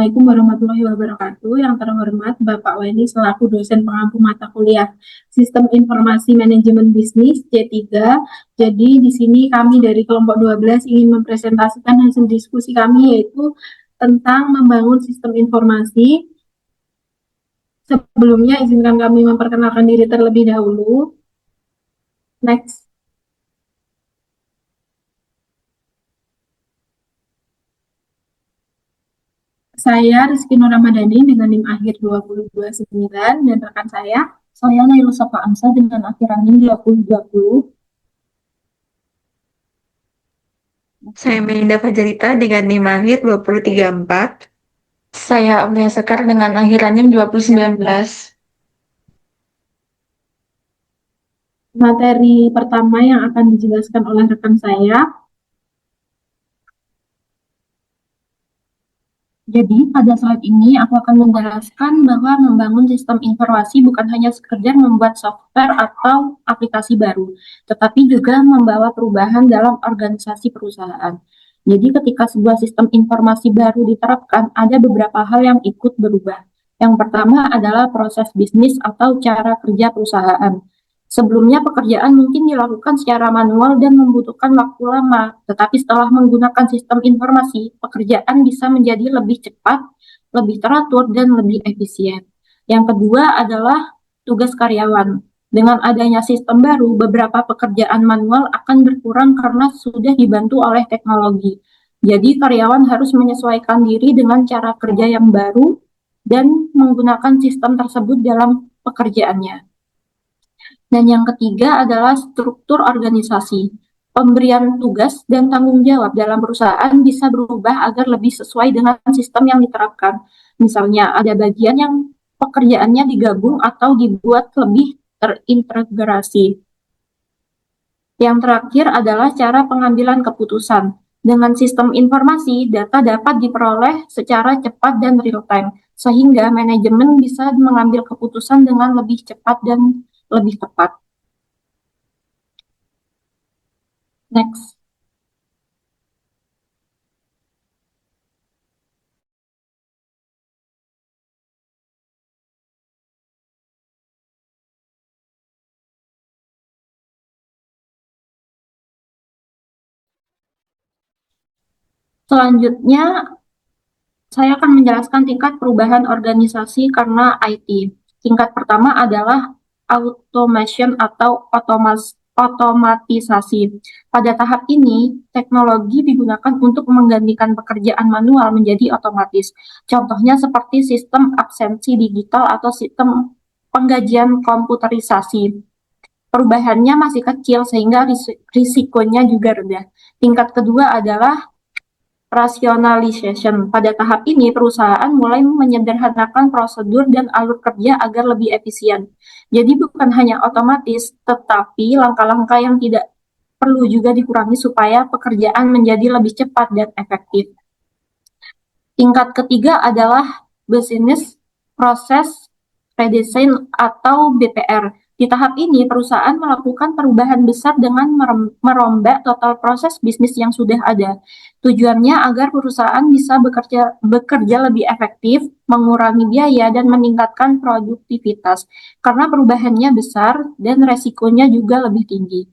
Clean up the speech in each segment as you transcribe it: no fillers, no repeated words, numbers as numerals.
Assalamualaikum warahmatullahi wabarakatuh. Yang terhormat Bapak Weni selaku dosen pengampu mata kuliah Sistem Informasi Manajemen Bisnis C3. Jadi di sini kami dari kelompok 12 ingin mempresentasikan hasil diskusi kami yaitu tentang membangun sistem informasi. Sebelumnya izinkan kami memperkenalkan diri terlebih dahulu. Next. Saya Rizky Nur Ramadhani dengan NIM akhir 2029 dan rekan saya Nailul Safa Amsa dengan akhiran NIM 2020. Saya Melinda Fajarita dengan NIM akhir 2034. Saya Amelia Sekar dengan akhiran NIM 2019. Materi pertama yang akan dijelaskan oleh rekan saya. Jadi pada slide ini aku akan menjelaskan bahwa membangun sistem informasi bukan hanya sekedar membuat software atau aplikasi baru, tetapi juga membawa perubahan dalam organisasi perusahaan. Jadi ketika sebuah sistem informasi baru diterapkan, ada beberapa hal yang ikut berubah. Yang pertama adalah proses bisnis atau cara kerja perusahaan. Sebelumnya pekerjaan mungkin dilakukan secara manual dan membutuhkan waktu lama, tetapi setelah menggunakan sistem informasi, pekerjaan bisa menjadi lebih cepat, lebih teratur, dan lebih efisien. Yang kedua adalah tugas karyawan. Dengan adanya sistem baru, beberapa pekerjaan manual akan berkurang karena sudah dibantu oleh teknologi. Jadi karyawan harus menyesuaikan diri dengan cara kerja yang baru dan menggunakan sistem tersebut dalam pekerjaannya. Dan yang ketiga adalah struktur organisasi. Pemberian tugas dan tanggung jawab dalam perusahaan bisa berubah agar lebih sesuai dengan sistem yang diterapkan. Misalnya ada bagian yang pekerjaannya digabung atau dibuat lebih terintegrasi. Yang terakhir adalah cara pengambilan keputusan. Dengan sistem informasi, data dapat diperoleh secara cepat dan real-time, sehingga manajemen bisa mengambil keputusan dengan lebih cepat dan lebih tepat. Next. Selanjutnya, saya akan menjelaskan tingkat perubahan organisasi karena IT. Tingkat pertama adalah automation atau otomatisasi. Pada tahap ini, teknologi digunakan untuk menggantikan pekerjaan manual menjadi otomatis. Contohnya seperti sistem absensi digital atau sistem penggajian komputerisasi. Perubahannya masih kecil sehingga risikonya juga rendah. Tingkat kedua adalah rationalization. Pada tahap ini, perusahaan mulai menyederhanakan prosedur dan alur kerja agar lebih efisien. Jadi bukan hanya otomatis, tetapi langkah-langkah yang tidak perlu juga dikurangi supaya pekerjaan menjadi lebih cepat dan efektif. Tingkat ketiga adalah business process redesign atau BPR. Di tahap ini, perusahaan melakukan perubahan besar dengan merombak total proses bisnis yang sudah ada. Tujuannya agar perusahaan bisa bekerja lebih efektif, mengurangi biaya, dan meningkatkan produktivitas. Karena perubahannya besar dan resikonya juga lebih tinggi.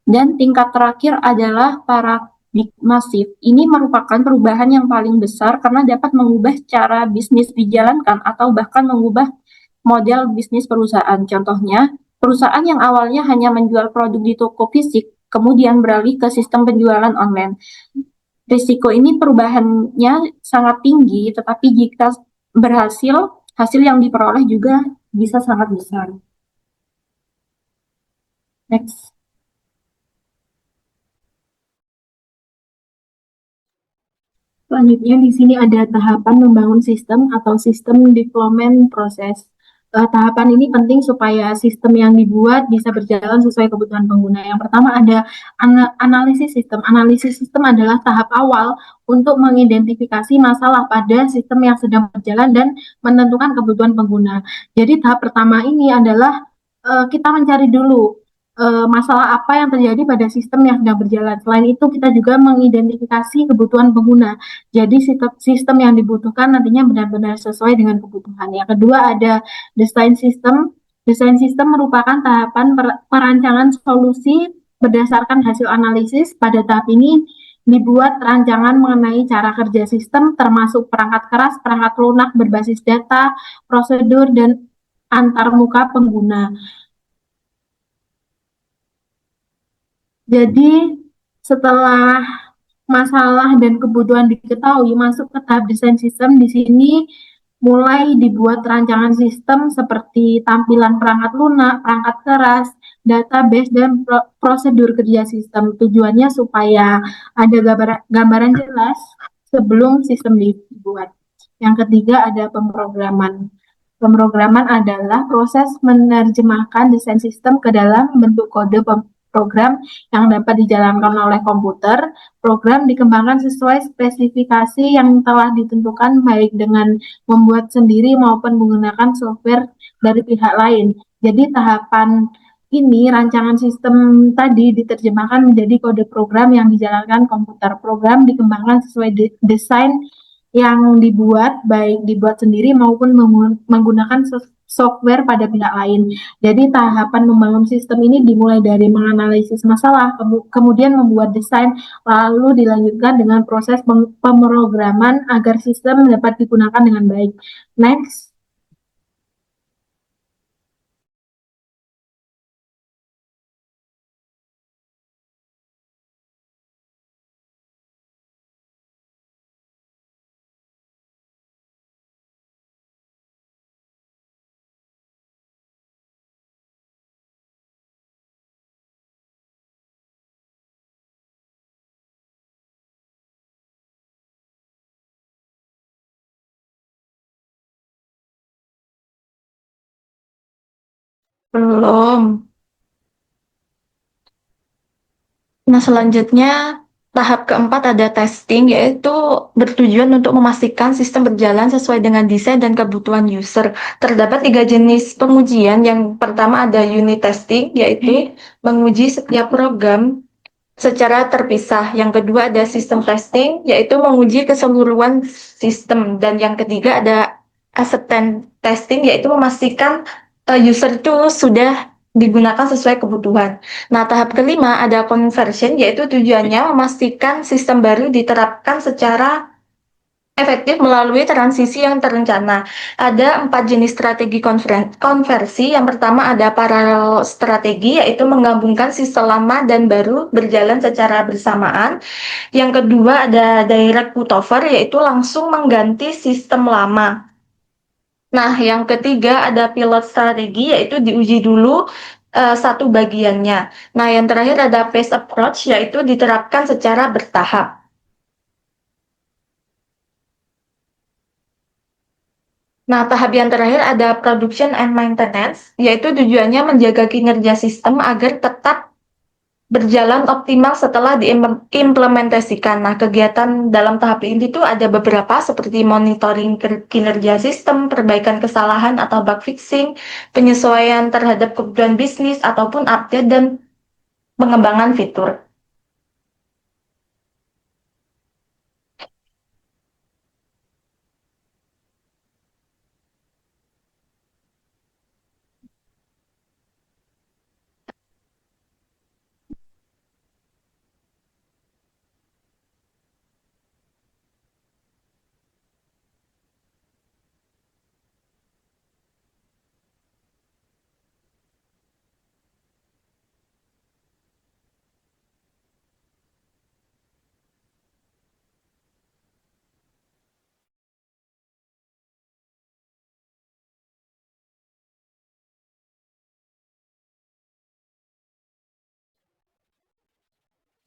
Dan tingkat terakhir adalah paradigma shift. Ini merupakan perubahan yang paling besar karena dapat mengubah cara bisnis dijalankan atau bahkan mengubah model bisnis perusahaan. Contohnya, perusahaan yang awalnya hanya menjual produk di toko fisik, kemudian beralih ke sistem penjualan online. Risiko ini perubahannya sangat tinggi, tetapi jika berhasil, hasil yang diperoleh juga bisa sangat besar. Next. Selanjutnya di sini ada tahapan membangun sistem atau sistem development proses. Tahapan ini penting supaya sistem yang dibuat bisa berjalan sesuai kebutuhan pengguna. Yang pertama ada analisis sistem. Analisis sistem adalah tahap awal untuk mengidentifikasi masalah pada sistem yang sedang berjalan dan menentukan kebutuhan pengguna. Jadi tahap pertama ini adalah kita mencari dulu masalah apa yang terjadi pada sistem yang sedang berjalan. Selain itu, kita juga mengidentifikasi kebutuhan pengguna. Jadi, sistem yang dibutuhkan nantinya benar-benar sesuai dengan kebutuhan. Yang kedua, ada desain sistem. Desain sistem merupakan tahapan perancangan solusi berdasarkan hasil analisis. Pada tahap ini, dibuat rancangan mengenai cara kerja sistem, termasuk perangkat keras, perangkat lunak berbasis data, prosedur, dan antarmuka pengguna. Jadi, setelah masalah dan kebutuhan diketahui, masuk ke tahap desain sistem. Di sini mulai dibuat rancangan sistem seperti tampilan perangkat lunak, perangkat keras, database, dan prosedur kerja sistem. Tujuannya supaya ada gambaran jelas sebelum sistem dibuat. Yang ketiga ada pemrograman. Pemrograman adalah proses menerjemahkan desain sistem ke dalam bentuk kode program yang dapat dijalankan oleh komputer. Program dikembangkan sesuai spesifikasi yang telah ditentukan, baik dengan membuat sendiri maupun menggunakan software dari pihak lain. Jadi tahapan ini rancangan sistem tadi diterjemahkan menjadi kode program yang dijalankan komputer. Program dikembangkan sesuai desain yang dibuat, baik dibuat sendiri maupun menggunakan software pada pihak lain. Jadi tahapan membangun sistem ini dimulai dari menganalisis masalah, kemudian membuat desain, lalu dilanjutkan dengan proses pemrograman agar sistem dapat digunakan dengan baik. Next. Belum. Nah, selanjutnya tahap keempat ada testing, yaitu bertujuan untuk memastikan sistem berjalan sesuai dengan desain dan kebutuhan user. Terdapat 3 jenis pengujian. Yang pertama ada unit testing, yaitu menguji setiap program secara terpisah. Yang kedua ada system testing, yaitu menguji keseluruhan sistem. Dan yang ketiga ada acceptance testing, yaitu memastikan user itu sudah digunakan sesuai kebutuhan. Nah, tahap kelima ada conversion, yaitu tujuannya memastikan sistem baru diterapkan secara efektif melalui transisi yang terencana. Ada 4 jenis strategi konversi. Yang pertama ada parallel strategi, yaitu menggabungkan sistem lama dan baru berjalan secara bersamaan. Yang kedua ada direct cutover, yaitu langsung mengganti sistem lama. Nah, yang ketiga ada pilot strategi, yaitu diuji dulu satu bagiannya. Nah, yang terakhir ada phase approach, yaitu diterapkan secara bertahap. Nah, tahap yang terakhir ada production and maintenance, yaitu tujuannya menjaga kinerja sistem agar tetap berjalan optimal setelah diimplementasikan. Nah, kegiatan dalam tahap ini tuh ada beberapa seperti monitoring kinerja sistem, perbaikan kesalahan atau bug fixing, penyesuaian terhadap kebutuhan bisnis, ataupun update dan pengembangan fitur.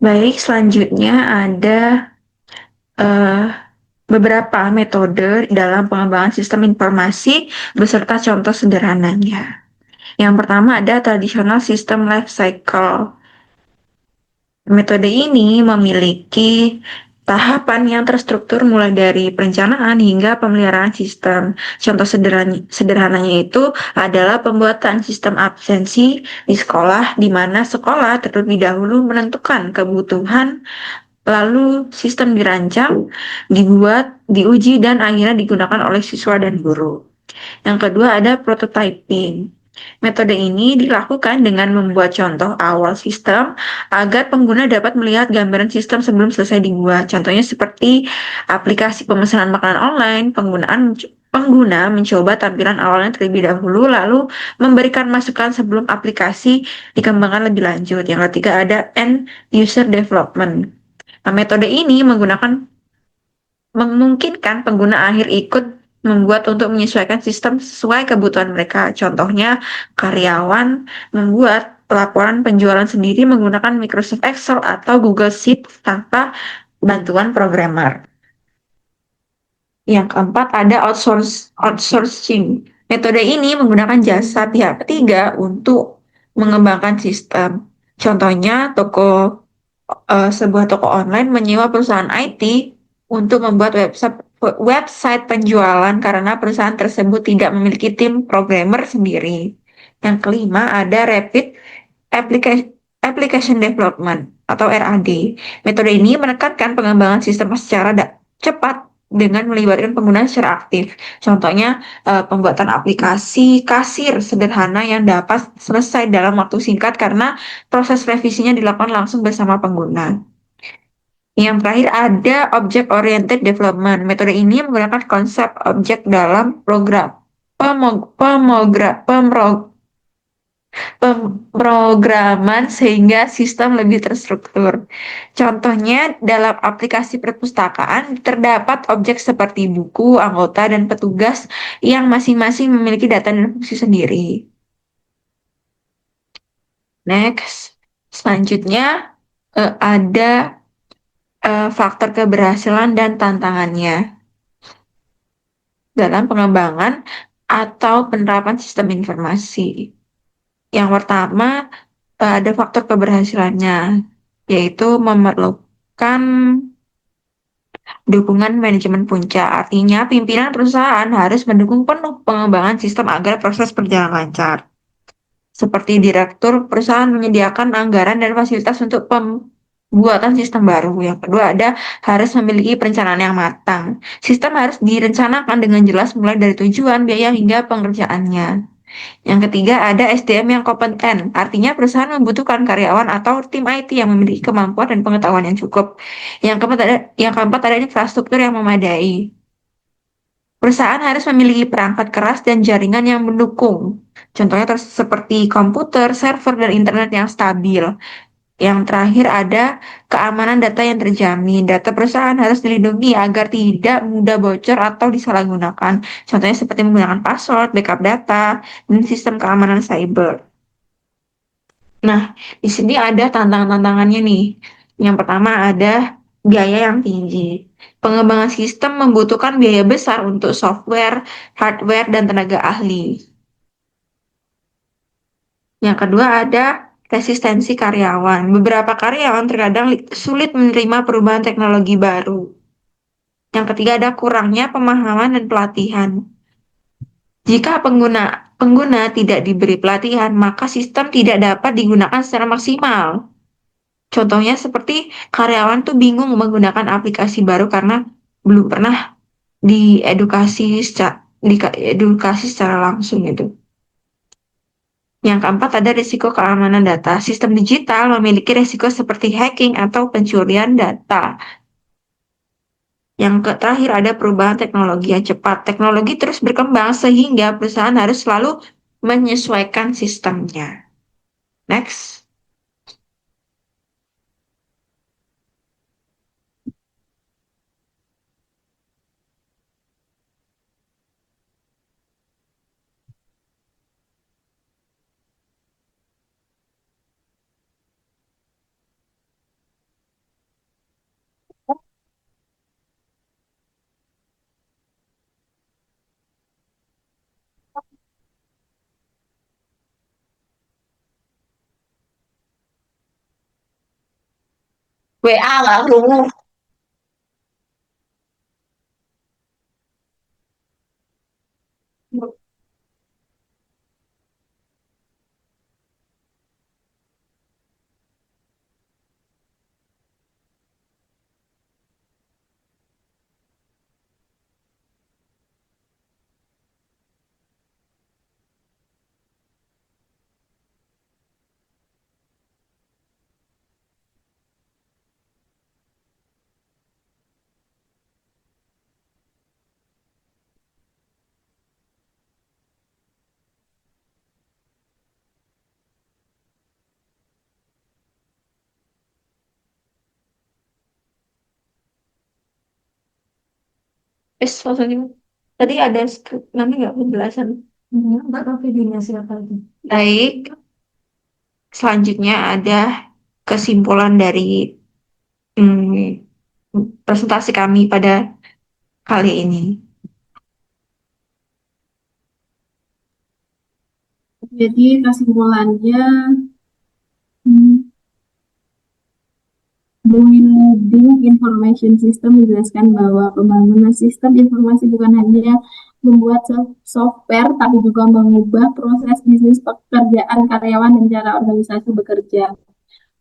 Baik, selanjutnya ada beberapa metode dalam pengembangan sistem informasi beserta contoh sederhananya. Yang pertama ada traditional system life cycle. Metode ini memiliki tahapan yang terstruktur mulai dari perencanaan hingga pemeliharaan sistem. Contoh sederhananya itu adalah pembuatan sistem absensi di sekolah, di mana sekolah terlebih dahulu menentukan kebutuhan, lalu sistem dirancang, dibuat, diuji, dan akhirnya digunakan oleh siswa dan guru. Yang kedua ada prototyping. Metode ini dilakukan dengan membuat contoh awal sistem agar pengguna dapat melihat gambaran sistem sebelum selesai dibuat. Contohnya seperti aplikasi pemesanan makanan online, pengguna mencoba tampilan awalnya terlebih dahulu, lalu memberikan masukan sebelum aplikasi dikembangkan lebih lanjut. Yang ketiga ada end user development. Nah, metode ini memungkinkan pengguna akhir ikut membuat untuk menyesuaikan sistem sesuai kebutuhan mereka. Contohnya, karyawan membuat laporan penjualan sendiri menggunakan Microsoft Excel atau Google Sheet tanpa bantuan programmer. Yang keempat ada outsourcing. Metode ini menggunakan jasa pihak ketiga untuk mengembangkan sistem. Contohnya, sebuah toko online menyewa perusahaan IT untuk membuat website penjualan karena perusahaan tersebut tidak memiliki tim programmer sendiri. Yang kelima ada Rapid Application Development atau RAD. Metode ini menekankan pengembangan sistem secara cepat dengan melibatkan pengguna secara aktif. Contohnya, pembuatan aplikasi kasir sederhana yang dapat selesai dalam waktu singkat karena proses revisinya dilakukan langsung bersama pengguna. Yang terakhir ada Object Oriented Development. Metode ini menggunakan konsep objek dalam program pemrograman sehingga sistem lebih terstruktur. Contohnya dalam aplikasi perpustakaan terdapat objek seperti buku, anggota, dan petugas yang masing-masing memiliki data dan fungsi sendiri. Next, selanjutnya ada faktor keberhasilan dan tantangannya dalam pengembangan atau penerapan sistem informasi. Yang pertama, ada faktor keberhasilannya, yaitu memerlukan dukungan manajemen puncak. Artinya, pimpinan perusahaan harus mendukung penuh pengembangan sistem agar proses berjalan lancar. Seperti direktur perusahaan menyediakan anggaran dan fasilitas untuk pembuatan sistem baru. Yang kedua ada harus memiliki perencanaan yang matang. Sistem harus direncanakan dengan jelas mulai dari tujuan, biaya hingga pengerjaannya. Yang ketiga ada SDM yang kompeten. Artinya perusahaan membutuhkan karyawan atau tim IT yang memiliki kemampuan dan pengetahuan yang cukup. Yang keempat ada infrastruktur yang memadai. Perusahaan harus memiliki perangkat keras dan jaringan yang mendukung. Contohnya seperti komputer, server, dan internet yang stabil. Yang terakhir ada keamanan data yang terjamin. Data perusahaan harus dilindungi agar tidak mudah bocor atau disalahgunakan. Contohnya seperti menggunakan password, backup data, dan sistem keamanan cyber. Nah, di sini ada tantangan-tantangannya nih. Yang pertama ada biaya yang tinggi. Pengembangan sistem membutuhkan biaya besar untuk software, hardware, dan tenaga ahli. Yang kedua ada resistensi karyawan. Beberapa karyawan terkadang sulit menerima perubahan teknologi baru. Yang ketiga ada kurangnya pemahaman dan pelatihan. Jika pengguna tidak diberi pelatihan, maka sistem tidak dapat digunakan secara maksimal. Contohnya seperti karyawan tuh bingung menggunakan aplikasi baru karena belum pernah diedukasi secara langsung gitu. Yang keempat ada risiko keamanan data. Sistem digital memiliki risiko seperti hacking atau pencurian data. Yang terakhir ada perubahan teknologi yang cepat. Teknologi terus berkembang sehingga perusahaan harus selalu menyesuaikan sistemnya. Next. WA nggak ketemu. Maksudnya tadi ada skrip, nanti nggak penjelasan. Nggak tahu videonya siapa itu. Baik, selanjutnya ada kesimpulan dari hmm, presentasi kami pada kali ini. Jadi kesimpulannya, hmm, Building Information System menjelaskan bahwa pembangunan sistem informasi bukan hanya membuat software, tapi juga mengubah proses bisnis pekerjaan karyawan dan cara organisasi bekerja.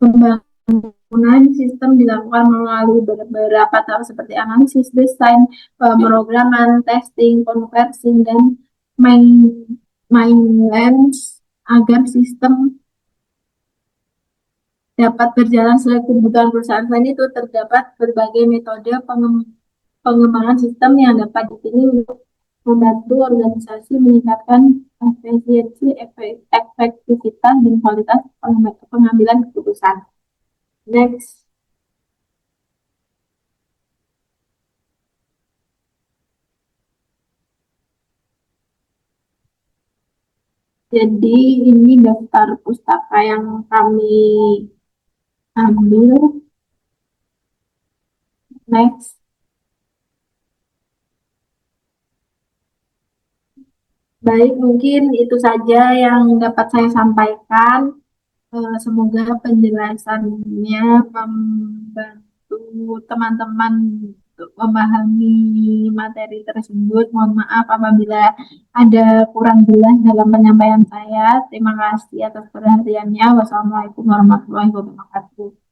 Pembangunan sistem dilakukan melalui beberapa tahap seperti analisis, desain, pemrograman, testing, konversi, dan maintenance agar sistem dapat berjalan sesuai kebutuhan perusahaan. Selain itu, terdapat berbagai metode pengembangan sistem yang dapat dipilih untuk membantu organisasi meningkatkan efisiensi, efektivitas, dan kualitas pengambilan keputusan. Next. Jadi ini daftar pustaka yang kami ambil. Next. Baik, mungkin itu saja yang dapat saya sampaikan. Semoga penjelasannya membantu teman-teman untuk memahami materi tersebut. Mohon maaf apabila ada kurang jelas dalam penyampaian saya. Terima kasih atas perhatiannya. Wassalamualaikum warahmatullahi wabarakatuh.